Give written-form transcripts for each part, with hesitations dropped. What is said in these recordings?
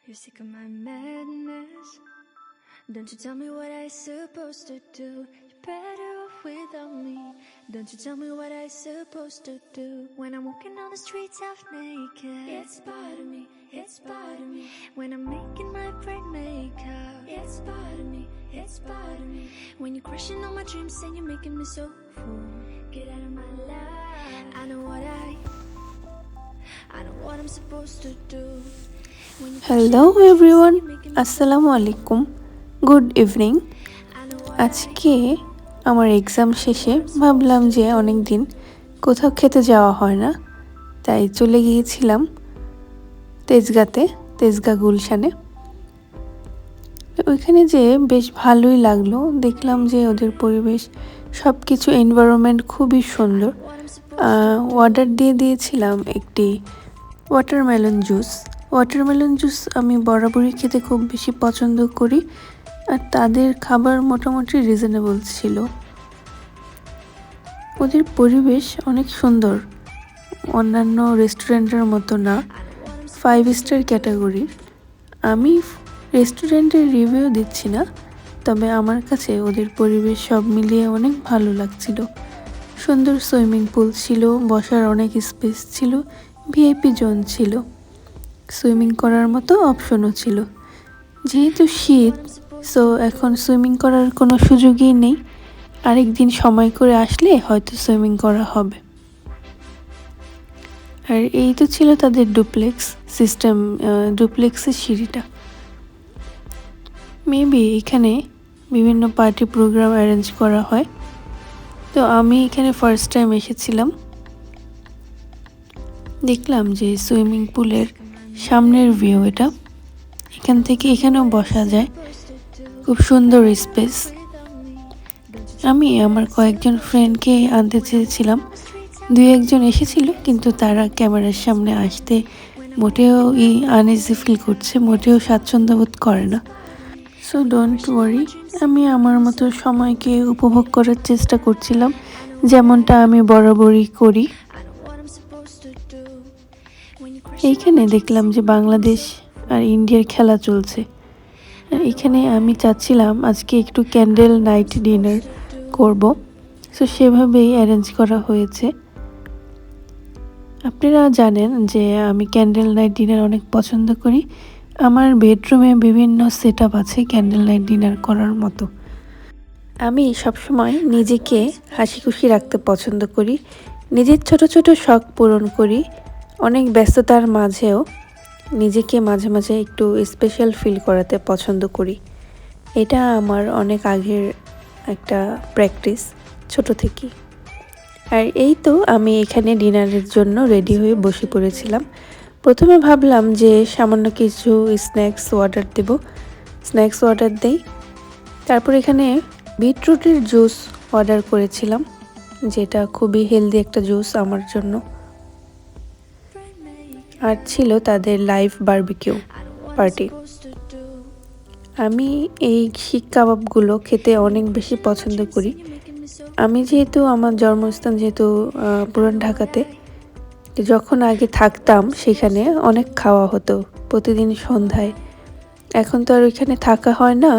You're sick of my madness. Don't you tell me what I supposed to do. You're better off without me. Don't you tell me what I supposed to do. When I'm walking on the streets half naked, it's part of me, it's part of me. When I'm making my brain makeup, it's part of me, it's part of me. When you're crushing on my dreams and you're making me so full, get out of my life. I know what I'm supposed to do. Hello everyone, আসসালামু আলাইকুম, good evening. আজকে আমার exam শেষে ভাবলাম যে অনেক দিন কোথাও খেতে যাওয়া হয় না, তাই চলে গিয়েছিলাম তেজগাঁ গুলশানে। ওইখানে যে বেশ ভালোই লাগলো, দেখলাম যে ওদের পরিবেশ সব কিছু এনভায়রনমেন্ট খুবই সুন্দর। অর্ডার দিয়েছিলাম একটি ওয়াটারমেলন জুস আমি বরাবরই খেতে খুব বেশি পছন্দ করি, আর তাদের খাবার মোটামুটি রিজনেবল ছিল। ওদের পরিবেশ অনেক সুন্দর, অন্যান্য রেস্টুরেন্টের মতো না, 5 স্টার ক্যাটাগরির। আমি রেস্টুরেন্টের রিভিউ দিচ্ছি না, তবে আমার কাছে ওদের পরিবেশ সব মিলিয়ে অনেক ভালো লাগছিল। সুন্দর সুইমিং পুল ছিল, বসার অনেক স্পেস ছিল, ভিআইপি জোন ছিল, সুইমিং করার মতো অপশনও ছিল। যেহেতু শীত, সো এখন সুইমিং করার কোনো সুযোগই নেই। আরেকদিন সময় করে আসলে হয়তো সুইমিং করা হবে। আর এই তো ছিল তাদের ডুপ্লেক্স সিস্টেম, ডুপ্লেক্সের সিঁড়িটা। মেবি এখানে বিভিন্ন পার্টি প্রোগ্রাম অ্যারেঞ্জ করা হয়। তো আমি এখানে ফার্স্ট টাইম এসেছিলাম। দেখলাম যে সুইমিং পুলের সামনের ভিউ এটা, এখান থেকে এখানেও বসা যায়, খুব সুন্দর স্পেস। আমি আমার কয়েকজন ফ্রেন্ডকে আনতে চেয়েছিলাম, 2-1 জন এসেছিল, কিন্তু তারা ক্যামেরার সামনে আসতে মোটেও আনইজি ফিল করছে, মোটেও স্বাচ্ছন্দ্য বোধ করে না। সো ডোন্ট ওয়ারি, আমি আমার মতো সময়কে উপভোগ করার চেষ্টা করছিলাম, যেমনটা আমি বরাবরই করি। এইখানে দেখলাম যে বাংলাদেশ আর ইন্ডিয়ার খেলা চলছে। এখানে আমি চাচ্ছিলাম আজকে একটু ক্যান্ডেল নাইট ডিনার করব, সো সেভাবেই অ্যারেঞ্জ করা হয়েছে। আপনারা জানেন যে আমি ক্যান্ডেল নাইট ডিনার অনেক পছন্দ করি। আমার বেডরুমে বিভিন্ন সেট আপ আছে ক্যান্ডেল নাইট ডিনার করার মতো। আমি সবসময় নিজেকে হাসি খুশি রাখতে পছন্দ করি, নিজের ছোট ছোট শখ পূরণ করি। অনেক ব্যস্ততার মাঝেও নিজেকে মাঝে মাঝে একটু স্পেশাল ফিল করাতে পছন্দ করি। এটা আমার অনেক আগের একটা প্র্যাকটিস, ছোট থেকেই। আর এই তো আমি এখানে ডিনারের জন্য রেডি হয়ে বসে পড়েছিলাম। প্রথমে ভাবলাম যে সামান্য কিছু স্ন্যাক্স অর্ডার দেই। তারপর এখানে বিটরুটের জুস অর্ডার করেছিলাম, যেটা খুবই হেলদি একটা জুস আমার জন্য। আর ছিল তাদের লাইভ বারবিকিউ পার্টি। আমি এই শিক কাবাবগুলো খেতে অনেক বেশি পছন্দ করি। আমি যেহেতু আমার জন্মস্থান পুরান ঢাকাতে, যখন আগে থাকতাম সেখানে অনেক খাওয়া হতো প্রতিদিন সন্ধ্যায়। এখন তো আর ওইখানে থাকা হয় না,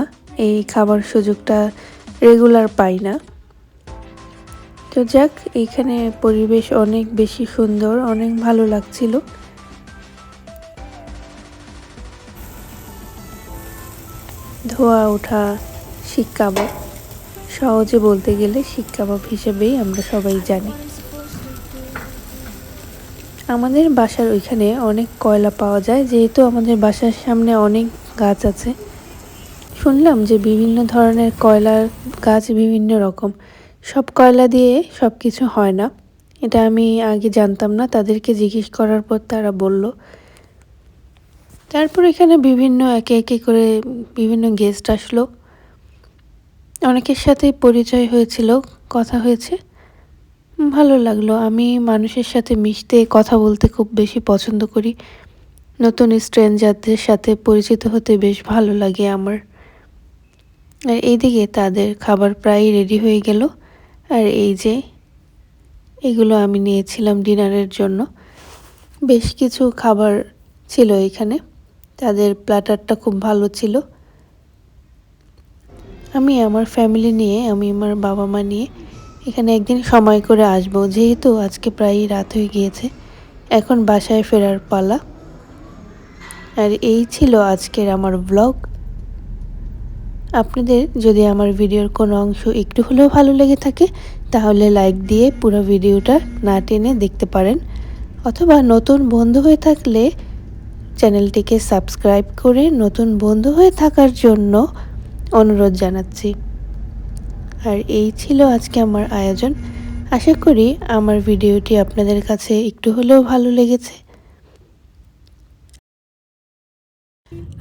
এই খাবার সুযোগটা রেগুলার পাই না। তো যাক, এইখানে পরিবেশ অনেক বেশি সুন্দর, অনেক ভালো লাগছিল। ধোয়া ওঠা শিক কাবাব, সহজে বলতে গেলে শিক কাবাব হিসেবেই আমরা সবাই জানি। আমাদের বাসার ওইখানে অনেক কয়লা পাওয়া যায়, যেহেতু আমাদের বাসার সামনে অনেক গাছ আছে। শুনলাম যে বিভিন্ন ধরনের কয়লার গাছ বিভিন্ন রকম, সব কয়লা দিয়ে সব কিছু হয় না। এটা আমি আগে জানতাম না, তাদেরকে জিজ্ঞেস করার পর তারা বলল। তারপর এখানে একে একে করে বিভিন্ন গেস্ট আসলো, অনেকের সাথে পরিচয় হয়েছিল, কথা হয়েছে, ভালো লাগলো। আমি মানুষের সাথে মিশতে, কথা বলতে খুব বেশি পছন্দ করি। নতুন স্ট্রেঞ্জারদের সাথে পরিচিত হতে বেশ ভালো লাগে আমার। আর এইদিকে তাদের খাবার প্রায় রেডি হয়ে গেল। আর এই যে এগুলো আমি নিয়েছিলাম ডিনারের জন্য। বেশ কিছু খাবার ছিল এখানে, তাদের প্ল্যাটারটা খুব ভালো ছিল। আমি আমার ফ্যামিলি নিয়ে, আমি আমার বাবা মা নিয়ে এখানে একদিন সময় করে আসবো, যেহেতু আজকে প্রায় রাত হয়ে গিয়েছে, এখন বাসায় ফেরার পালা। আর এই ছিল আজকের আমার ব্লগ। আপনাদের যদি আমার ভিডিওর কোনো অংশ একটু হলেও ভালো লেগে থাকে তাহলে লাইক দিয়ে পুরো ভিডিওটা না টেনে দেখতে পারেন, অথবা নতুন বন্ধু হয়ে থাকলে চ্যানেলটিকে সাবস্ক্রাইব করে নতুন বন্ধু হয়ে থাকার জন্য অনুরোধ জানাচ্ছি। আর এই ছিল আজকে আমার আয়োজন। আশা করি আমার ভিডিওটি আপনাদের কাছে একটু হলেও ভালো লেগেছে।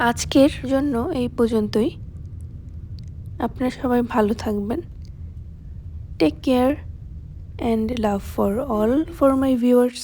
আজকের জন্য এই পর্যন্তই। আপনারা সবাই ভালো থাকবেন। Take care and love for all for my viewers.